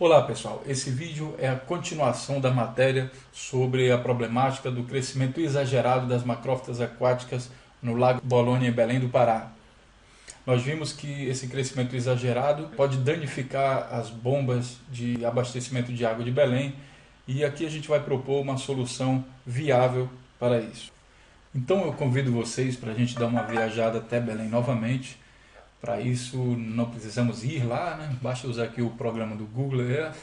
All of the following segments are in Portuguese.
Olá pessoal, esse vídeo é a continuação da matéria sobre a problemática do crescimento exagerado das macrófitas aquáticas no Lago Bolônia em Belém do Pará. Nós vimos que esse crescimento exagerado pode danificar as bombas de abastecimento de água de Belém e aqui a gente vai propor uma solução viável para isso. Então eu convido vocês para a gente dar uma viajada até Belém novamente. Para isso não precisamos ir lá, né? Basta usar aqui o programa do Google Earth.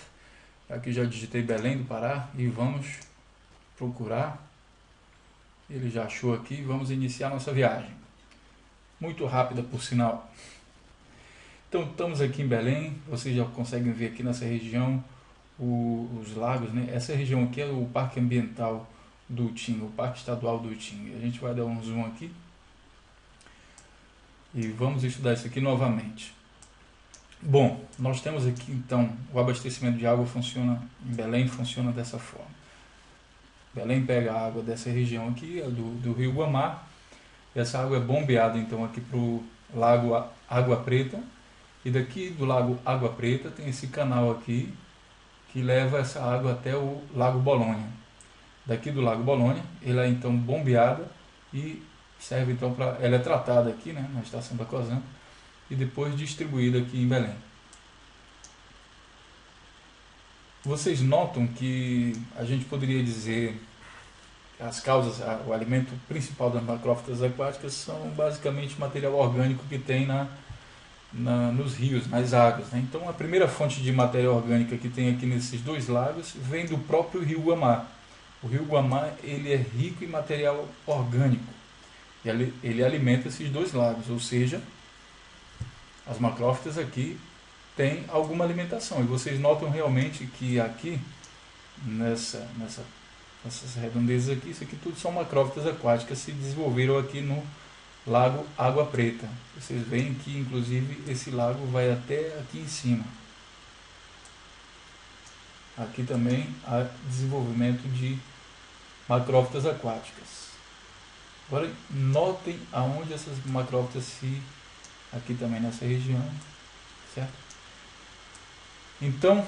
Aqui já digitei Belém do Pará e vamos procurar. Ele já achou aqui, vamos iniciar nossa viagem. Muito rápida por sinal. Então estamos aqui em Belém, vocês já conseguem ver aqui nessa região os lagos, né? Essa região aqui é o Parque Ambiental do Utinga, o Parque Estadual do Utinga. A gente vai dar um zoom aqui. E vamos estudar isso aqui novamente. Bom, nós temos aqui então o abastecimento de água funciona em Belém, funciona dessa forma. Belém pega a água dessa região aqui, do rio Guamá, e essa água é bombeada então aqui para o lago Água Preta, e daqui do lago Água Preta tem esse canal aqui que leva essa água até o Lago Bolônia. Daqui do Lago Bolônia, ela é então bombeada e serve então para, ela é tratada aqui, né, na estação da Cosan e depois distribuída aqui em Belém. Vocês notam que a gente poderia dizer que as causas, o alimento principal das macrófitas aquáticas são basicamente material orgânico que tem nos rios, nas águas, né? Então a primeira fonte de matéria orgânica que tem aqui nesses dois lagos vem do próprio rio Guamá. O rio Guamá ele é rico em material orgânico. Ele alimenta esses dois lagos, ou seja, as macrófitas aqui têm alguma alimentação. E vocês notam realmente que aqui, nessas redondezas aqui, isso aqui tudo são macrófitas aquáticas que se desenvolveram aqui no Lago Água Preta. Vocês veem que, inclusive, esse lago vai até aqui em cima. Aqui também há desenvolvimento de macrófitas aquáticas. Agora notem aonde essas macrófitas se... aqui também nessa região, certo? Então,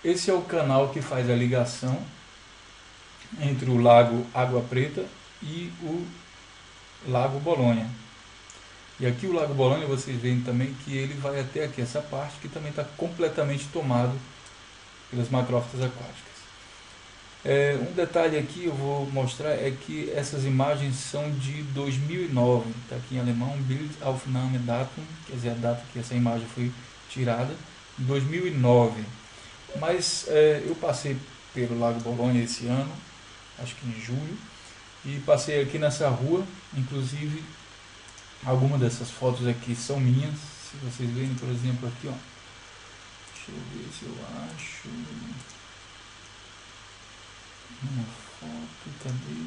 esse é o canal que faz a ligação entre o Lago Água Preta e o Lago Bolônia. E aqui o Lago Bolônia vocês veem também que ele vai até aqui, essa parte que também está completamente tomado pelas macrófitas aquáticas. Um detalhe aqui eu vou mostrar é que essas imagens são de 2009, está aqui em alemão, Bildaufnahmedatum, quer dizer, a data que essa imagem foi tirada, 2009. Mas eu passei pelo Lago Bolônia esse ano, acho que em julho, e passei aqui nessa rua, inclusive algumas dessas fotos aqui são minhas, se vocês verem, por exemplo, aqui, ó. Deixa eu ver se eu acho... uma foto, cadê?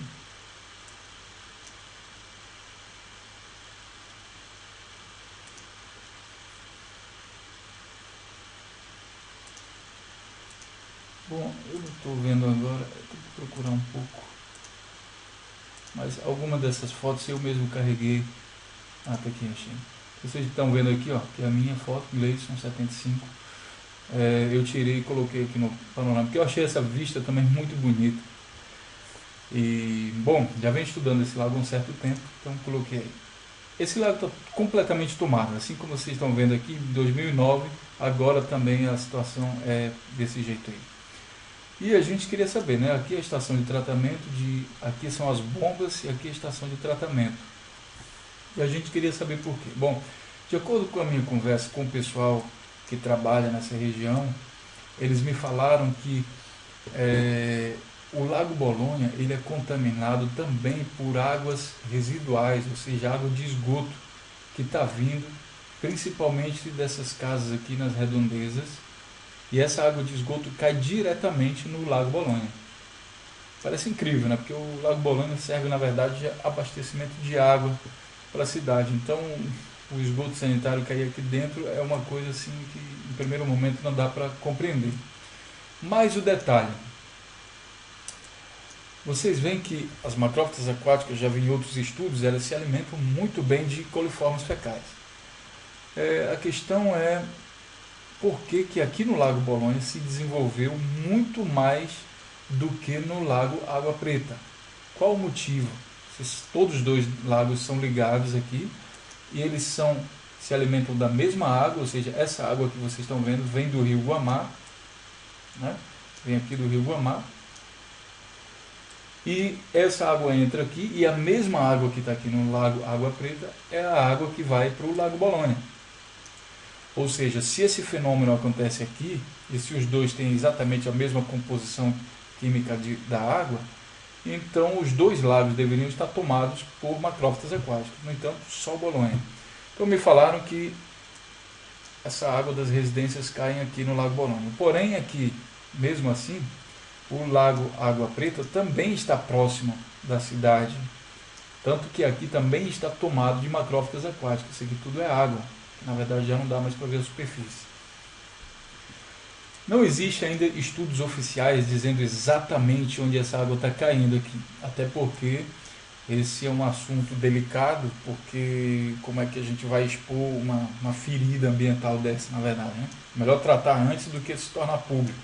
Bom, eu não estou vendo agora, eu tenho que procurar um pouco. Mas alguma dessas fotos eu mesmo carreguei. Ah, tá aqui, achei. Vocês estão vendo aqui, ó, que é a minha foto, Gleison 75. Eu tirei e coloquei aqui no panorama, porque eu achei essa vista também muito bonita. E, bom, já venho estudando esse lago há um certo tempo, então coloquei aí. Esse lago está completamente tomado, assim como vocês estão vendo aqui, em 2009, agora também a situação é desse jeito aí. E a gente queria saber, né, aqui é a estação de tratamento, aqui são as bombas e aqui é a estação de tratamento. E a gente queria saber por quê. Bom, de acordo com a minha conversa com o pessoal que trabalha nessa região, eles me falaram que o Lago Bolônia ele é contaminado também por águas residuais, ou seja, água de esgoto que está vindo principalmente dessas casas aqui nas redondezas, e essa água de esgoto cai diretamente no Lago Bolônia. Parece incrível, né? Porque o Lago Bolônia serve na verdade de abastecimento de água para a cidade, então o esgoto sanitário cair aqui dentro é uma coisa assim que em primeiro momento não dá para compreender. Mas o detalhe, vocês veem que as macrófitas aquáticas, já vi em outros estudos, elas se alimentam muito bem de coliformes fecais. A questão é por que que aqui no Lago Bolonha se desenvolveu muito mais do que no Lago Água Preta. Qual o motivo? Todos os dois lagos são ligados aqui e eles se alimentam da mesma água, ou seja, essa água que vocês estão vendo vem do rio Guamá, né? Vem aqui do rio Guamá, e essa água entra aqui, e a mesma água que está aqui no Lago Água Preta é a água que vai para o Lago Bolonha. Ou seja, se esse fenômeno acontece aqui, e se os dois têm exatamente a mesma composição química da água, então os dois lagos deveriam estar tomados por macrófitas aquáticas. No entanto, só o Bolonha. Então me falaram que essa água das residências cai aqui no Lago Bolonha. Porém, aqui, mesmo assim, o Lago Água Preta também está próximo da cidade. Tanto que aqui também está tomado de macrófitas aquáticas. Isso aqui tudo é água. Na verdade, já não dá mais para ver a superfície. Não existe ainda estudos oficiais dizendo exatamente onde essa água está caindo aqui. Até porque esse é um assunto delicado, porque como é que a gente vai expor uma ferida ambiental dessa, na verdade, né? Melhor tratar antes do que se tornar público.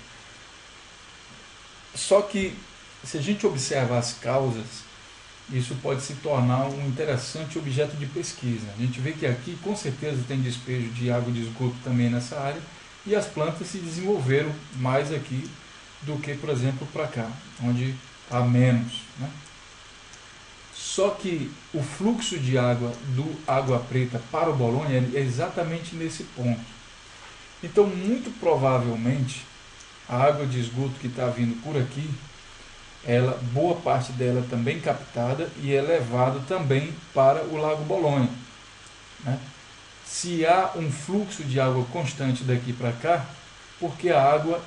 Só que, se a gente observar as causas, isso pode se tornar um interessante objeto de pesquisa. A gente vê que aqui, com certeza, tem despejo de água de esgoto também nessa área, e as plantas se desenvolveram mais aqui do que, por exemplo, para cá, onde há menos, né? Só que o fluxo de água do Água Preta para o Bolonha é exatamente nesse ponto. Então, muito provavelmente, a água de esgoto que está vindo por aqui, boa parte dela também captada e é levada também para o Lago Bolonha, né? Se há um fluxo de água constante daqui para cá, porque a água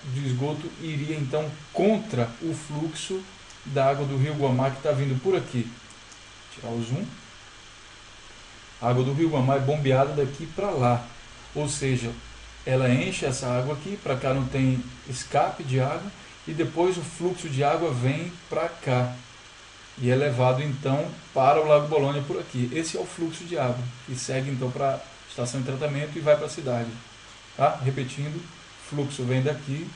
de esgoto iria então contra o fluxo da água do rio Guamá que está vindo por aqui. Vou tirar o zoom. A água do rio Guamá é bombeada daqui para lá, ou seja, ela enche essa água aqui, para cá não tem escape de água, e depois o fluxo de água vem para cá e é levado então para o Lago Bolonha por aqui. Esse é o fluxo de água que segue então para a estação de tratamento e vai para a cidade, tá? Repetindo, fluxo vem daqui,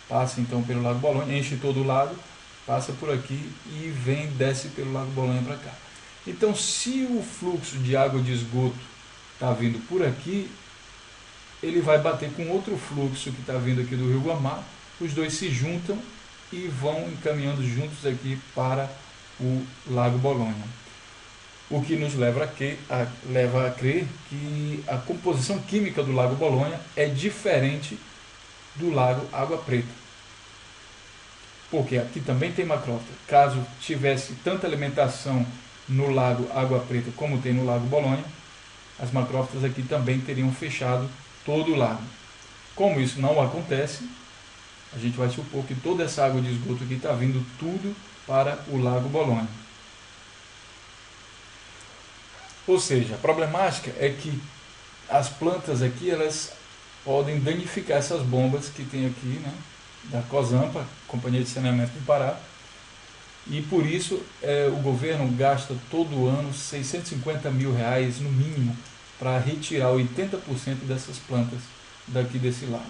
passa então pelo Lago Bolonha, enche todo o lago, passa por aqui e desce pelo Lago Bolonha para cá. Então, se o fluxo de água de esgoto está vindo por aqui, ele vai bater com outro fluxo que está vindo aqui do rio Guamá, os dois se juntam e vão encaminhando juntos aqui para o Lago Bolonha. O que nos leva a crer que a composição química do Lago Bolonha é diferente do Lago Água Preta. Porque aqui também tem macrófita. Caso tivesse tanta alimentação no Lago Água Preta como tem no Lago Bolonha, as macrófitas aqui também teriam fechado todo o lago. Como isso não acontece, a gente vai supor que toda essa água de esgoto aqui está vindo tudo para o Lago Bolonha. Ou seja, a problemática é que as plantas aqui, elas podem danificar essas bombas que tem aqui, né, da COSAMPA, Companhia de Saneamento do Pará, e por isso o governo gasta todo ano R$650 mil no mínimo para retirar 80% dessas plantas daqui desse lago.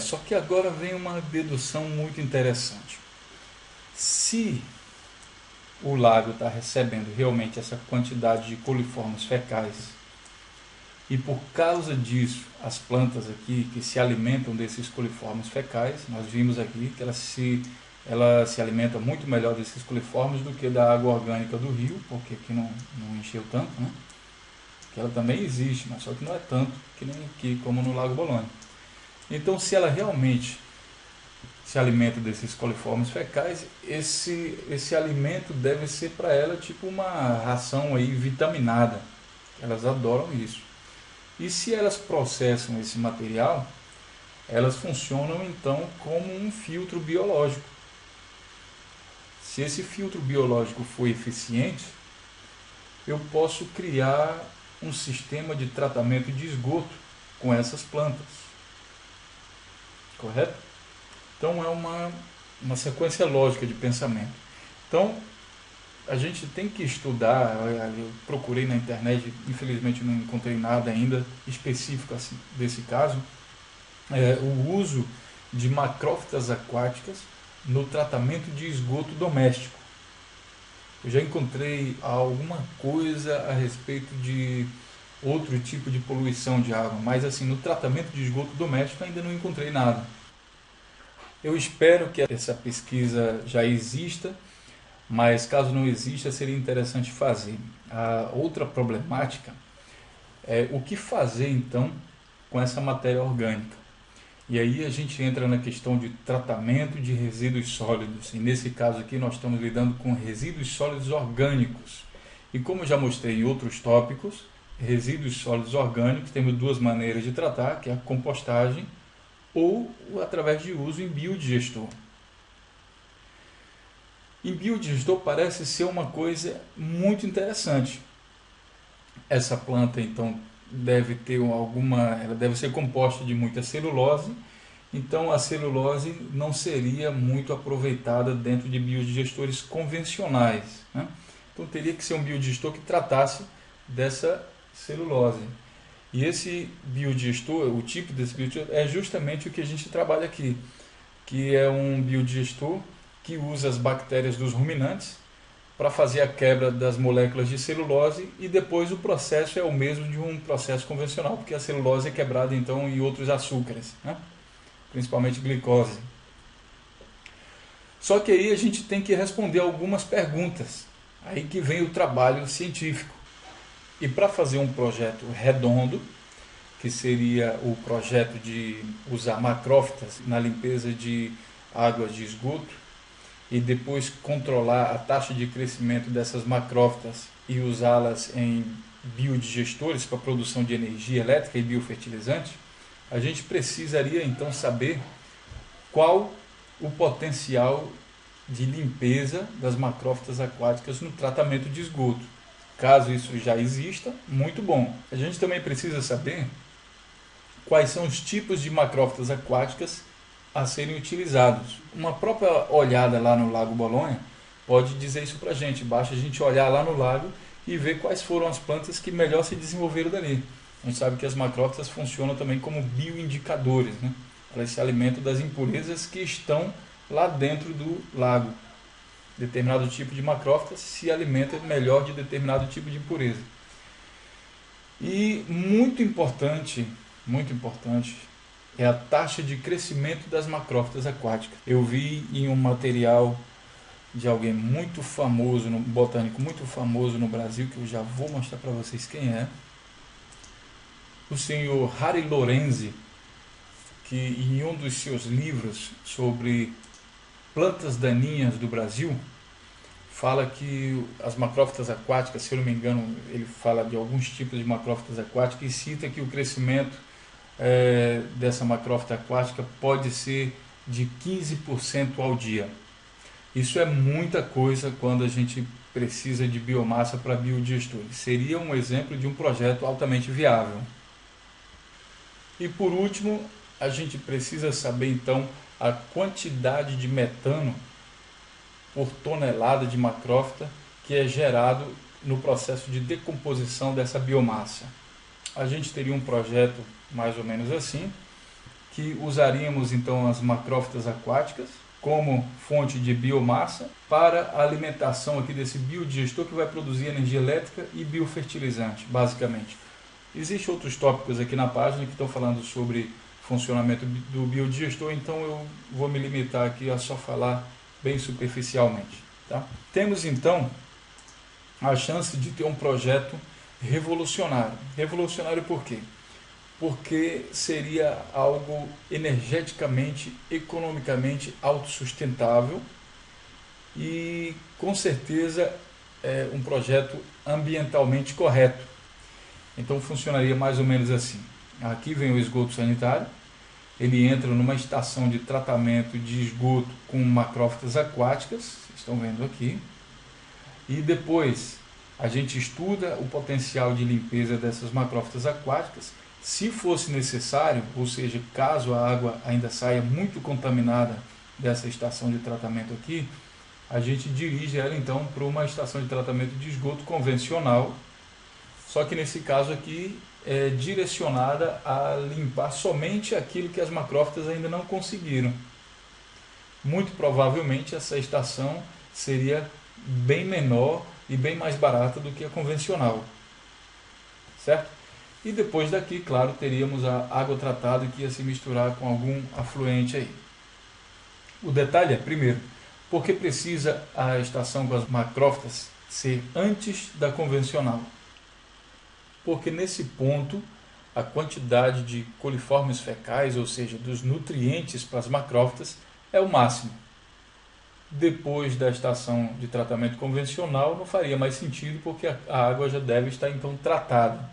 Só que agora vem uma dedução muito interessante. Se o lago está recebendo realmente essa quantidade de coliformes fecais, e por causa disso, as plantas aqui que se alimentam desses coliformes fecais, nós vimos aqui que ela se alimenta muito melhor desses coliformes do que da água orgânica do rio, porque aqui não encheu tanto, né? Que ela também existe, mas só que não é tanto que nem aqui como no Lago Bolonha. Então, se ela realmente se alimenta desses coliformes fecais, esse alimento deve ser para ela tipo uma ração aí vitaminada. Elas adoram isso. E se elas processam esse material, elas funcionam então como um filtro biológico. Se esse filtro biológico for eficiente, eu posso criar um sistema de tratamento de esgoto com essas plantas. Correto? Então é uma sequência lógica de pensamento. Então, a gente tem que estudar. Eu procurei na internet, infelizmente não encontrei nada ainda específico assim, desse caso, o uso de macrófitas aquáticas no tratamento de esgoto doméstico. Eu já encontrei alguma coisa a respeito de outro tipo de poluição de água, mas assim, no tratamento de esgoto doméstico ainda não encontrei nada. Eu espero que essa pesquisa já exista, mas caso não exista, seria interessante fazer. A outra problemática é o que fazer então com essa matéria orgânica. E aí a gente entra na questão de tratamento de resíduos sólidos. E nesse caso aqui nós estamos lidando com resíduos sólidos orgânicos. E como já mostrei em outros tópicos, resíduos sólidos orgânicos temos duas maneiras de tratar, que é a compostagem ou através de uso em biodigestor. Em biodigestor parece ser uma coisa muito interessante. Essa planta então deve ter ela deve ser composta de muita celulose, então a celulose não seria muito aproveitada dentro de biodigestores convencionais, né? Então teria que ser um biodigestor que tratasse dessa celulose. E esse biodigestor, o tipo desse biodigestor, é justamente o que a gente trabalha aqui, que é um biodigestor que usa as bactérias dos ruminantes para fazer a quebra das moléculas de celulose, e depois o processo é o mesmo de um processo convencional, porque a celulose é quebrada então em outros açúcares, né? Principalmente glicose. Só que aí a gente tem que responder algumas perguntas, aí que vem o trabalho científico. E para fazer um projeto redondo, que seria o projeto de usar macrófitas na limpeza de águas de esgoto, e depois controlar a taxa de crescimento dessas macrófitas e usá-las em biodigestores para a produção de energia elétrica e biofertilizante, a gente precisaria então saber qual o potencial de limpeza das macrófitas aquáticas no tratamento de esgoto. Caso isso já exista, muito bom. A gente também precisa saber quais são os tipos de macrófitas aquáticas a serem utilizados. Uma própria olhada lá no Lago Bolonha pode dizer isso para a gente. Basta a gente olhar lá no lago e ver quais foram as plantas que melhor se desenvolveram dali. A gente sabe que as macrófitas funcionam também como bioindicadores, né? Elas se alimentam das impurezas que estão lá dentro do lago. Determinado tipo de macrófita se alimenta melhor de determinado tipo de impureza. E muito importante é a taxa de crescimento das macrófitas aquáticas. Eu vi em um material de alguém muito famoso, um botânico muito famoso no Brasil, que eu já vou mostrar para vocês quem é, o senhor Harry Lorenzi, que em um dos seus livros sobre plantas daninhas do Brasil, fala que as macrófitas aquáticas, se eu não me engano, ele fala de alguns tipos de macrófitas aquáticas e cita que o crescimento dessa macrófita aquática pode ser de 15% ao dia. Isso é muita coisa quando a gente precisa de biomassa para biodigestores. Seria um exemplo de um projeto altamente viável. E por último, a gente precisa saber então a quantidade de metano por tonelada de macrófita que é gerado no processo de decomposição dessa biomassa. A gente teria um projeto mais ou menos assim, que usaríamos então as macrófitas aquáticas como fonte de biomassa para a alimentação aqui desse biodigestor que vai produzir energia elétrica e biofertilizante, basicamente. Existem outros tópicos aqui na página que estão falando sobre funcionamento do biodigestor, então eu vou me limitar aqui a só falar bem superficialmente, tá? Temos então a chance de ter um projeto revolucionário. Revolucionário por quê? Porque seria algo energeticamente, economicamente autossustentável e com certeza é um projeto ambientalmente correto. Então funcionaria mais ou menos assim. Aqui vem o esgoto sanitário, ele entra numa estação de tratamento de esgoto com macrófitas aquáticas, vocês estão vendo aqui, e depois a gente estuda o potencial de limpeza dessas macrófitas aquáticas. Se fosse necessário, ou seja, caso a água ainda saia muito contaminada dessa estação de tratamento aqui, a gente dirige ela então para uma estação de tratamento de esgoto convencional, só que nesse caso aqui é direcionada a limpar somente aquilo que as macrófitas ainda não conseguiram. Muito provavelmente essa estação seria bem menor e bem mais barata do que a convencional, certo? E depois daqui, claro, teríamos a água tratada que ia se misturar com algum afluente aí. O detalhe é, primeiro, por que precisa a estação com as macrófitas ser antes da convencional? Porque nesse ponto a quantidade de coliformes fecais, ou seja, dos nutrientes para as macrófitas, é o máximo. Depois da estação de tratamento convencional não faria mais sentido, porque a água já deve estar então tratada.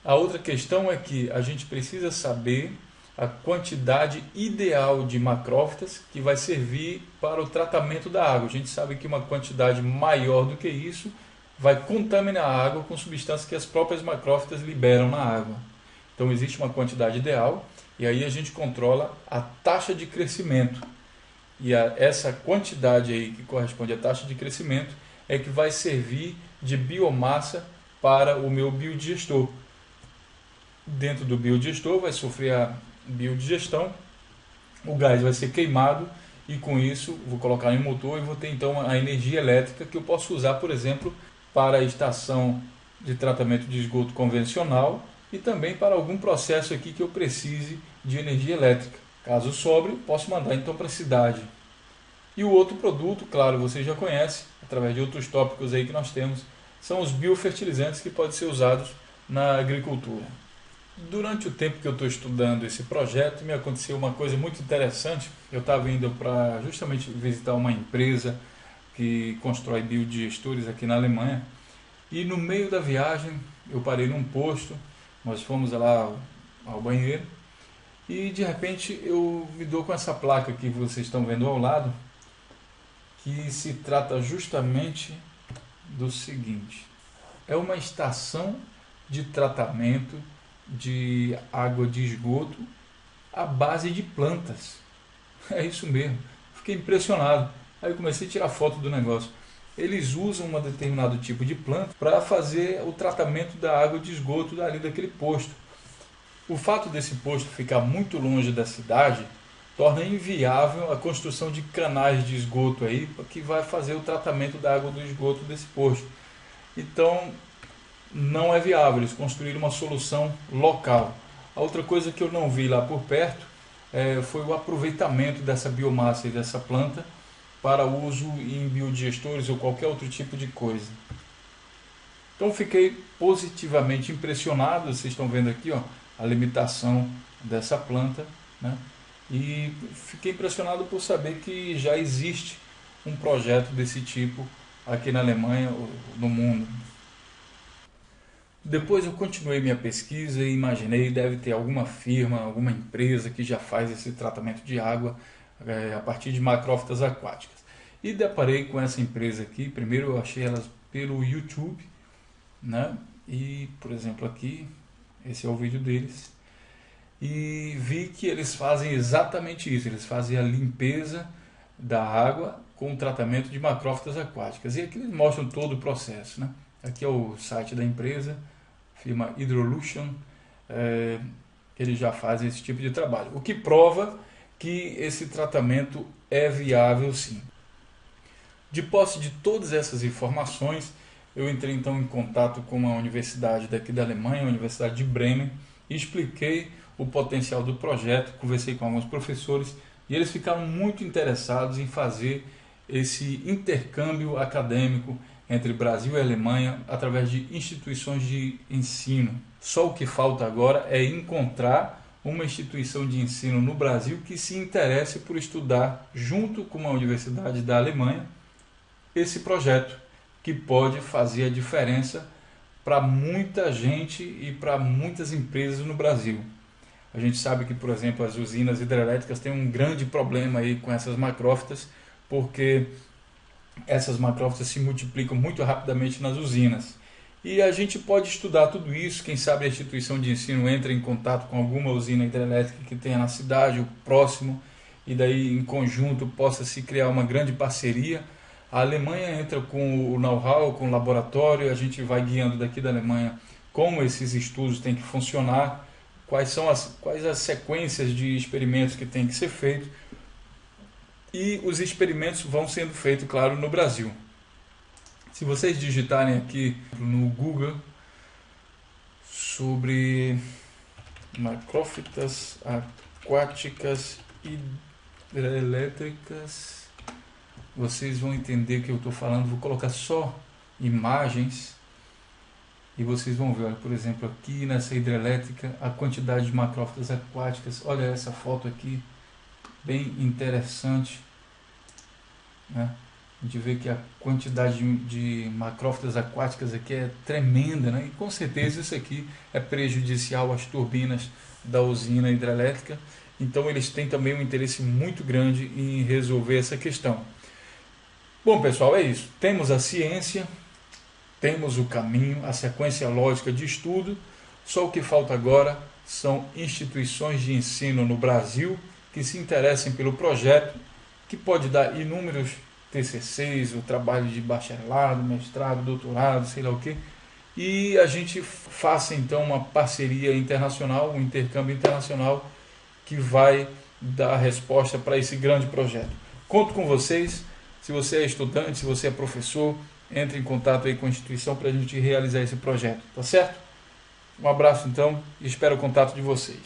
A outra questão é que a gente precisa saber a quantidade ideal de macrófitas que vai servir para o tratamento da água. A gente sabe que uma quantidade maior do que isso vai contaminar a água com substâncias que as próprias macrófitas liberam na água. Então existe uma quantidade ideal e aí a gente controla a taxa de crescimento. E essa quantidade aí que corresponde à taxa de crescimento é que vai servir de biomassa para o meu biodigestor. Dentro do biodigestor vai sofrer a biodigestão, o gás vai ser queimado e com isso vou colocar em motor e vou ter então a energia elétrica que eu posso usar, por exemplo, para a estação de tratamento de esgoto convencional e também para algum processo aqui que eu precise de energia elétrica. Caso sobre, posso mandar então para a cidade. E o outro produto, claro, você já conhece, através de outros tópicos aí que nós temos, são os biofertilizantes que podem ser usados na agricultura. Durante o tempo que eu estou estudando esse projeto, me aconteceu uma coisa muito interessante. Eu estava indo para justamente visitar uma empresa que constrói biodigestores aqui na Alemanha. E no meio da viagem, eu parei num posto, nós fomos lá ao banheiro, e de repente eu me dou com essa placa que vocês estão vendo ao lado, que se trata justamente do seguinte: é uma estação de tratamento de água de esgoto à base de plantas. É isso mesmo. Fiquei impressionado. Aí eu comecei a tirar foto do negócio. Eles usam um determinado tipo de planta para fazer o tratamento da água de esgoto dali daquele posto. O fato desse posto ficar muito longe da cidade torna inviável a construção de canais de esgoto aí que vai fazer o tratamento da água do esgoto desse posto. Então não é viável, eles construíram uma solução local. A outra coisa que eu não vi lá por perto foi o aproveitamento dessa biomassa e dessa planta para uso em biodigestores ou qualquer outro tipo de coisa. Então fiquei positivamente impressionado. Vocês estão vendo aqui, ó, a limitação dessa planta, né? E fiquei impressionado por saber que já existe um projeto desse tipo aqui na Alemanha, no mundo. Depois eu continuei minha pesquisa e imaginei deve ter alguma firma, alguma empresa que já faz esse tratamento de água a partir de macrófitas aquáticas. E deparei com essa empresa aqui. Primeiro eu achei elas pelo YouTube, né? E, por exemplo, aqui, esse é o vídeo deles. E vi que eles fazem exatamente isso. Eles fazem a limpeza da água com o tratamento de macrófitas aquáticas. E aqui eles mostram todo o processo, né? Aqui é o site da empresa, firma Hydrolution. Eles já fazem esse tipo de trabalho, o que prova que esse tratamento é viável sim. De posse de todas essas informações, eu entrei então em contato com uma universidade daqui da Alemanha, a Universidade de Bremen, e expliquei o potencial do projeto, conversei com alguns professores e eles ficaram muito interessados em fazer esse intercâmbio acadêmico entre Brasil e Alemanha através de instituições de ensino. Só o que falta agora é encontrar uma instituição de ensino no Brasil que se interesse por estudar, junto com uma universidade da Alemanha, esse projeto, que pode fazer a diferença para muita gente e para muitas empresas no Brasil. A gente sabe que, por exemplo, as usinas hidrelétricas têm um grande problema aí com essas macrófitas, porque essas macrófitas se multiplicam muito rapidamente nas usinas. E a gente pode estudar tudo isso. Quem sabe a instituição de ensino entra em contato com alguma usina hidrelétrica que tenha na cidade ou próximo e daí em conjunto possa se criar uma grande parceria. A Alemanha entra com o know-how, com o laboratório, a gente vai guiando daqui da Alemanha como esses estudos têm que funcionar, quais as sequências de experimentos que tem que ser feitos, e os experimentos vão sendo feitos, claro, no Brasil. Se vocês digitarem aqui no Google sobre macrófitas aquáticas hidrelétricas, vocês vão entender o que eu estou falando. Vou colocar só imagens e vocês vão ver, olha, por exemplo, aqui nessa hidrelétrica, a quantidade de macrófitas aquáticas. Olha essa foto aqui, bem interessante, né? A gente vê que a quantidade de macrófitas aquáticas aqui é tremenda, né? E com certeza isso aqui é prejudicial às turbinas da usina hidrelétrica. Então eles têm também um interesse muito grande em resolver essa questão. Bom, pessoal, é isso. Temos a ciência, temos o caminho, a sequência lógica de estudo. Só o que falta agora são instituições de ensino no Brasil que se interessem pelo projeto, que pode dar inúmeros TCCs, o trabalho de bacharelado, mestrado, doutorado, sei lá o que, e a gente faça então uma parceria internacional, um intercâmbio internacional que vai dar a resposta para esse grande projeto. Conto com vocês. Se você é estudante, se você é professor, entre em contato aí com a instituição para a gente realizar esse projeto, tá certo? Um abraço então e espero o contato de vocês.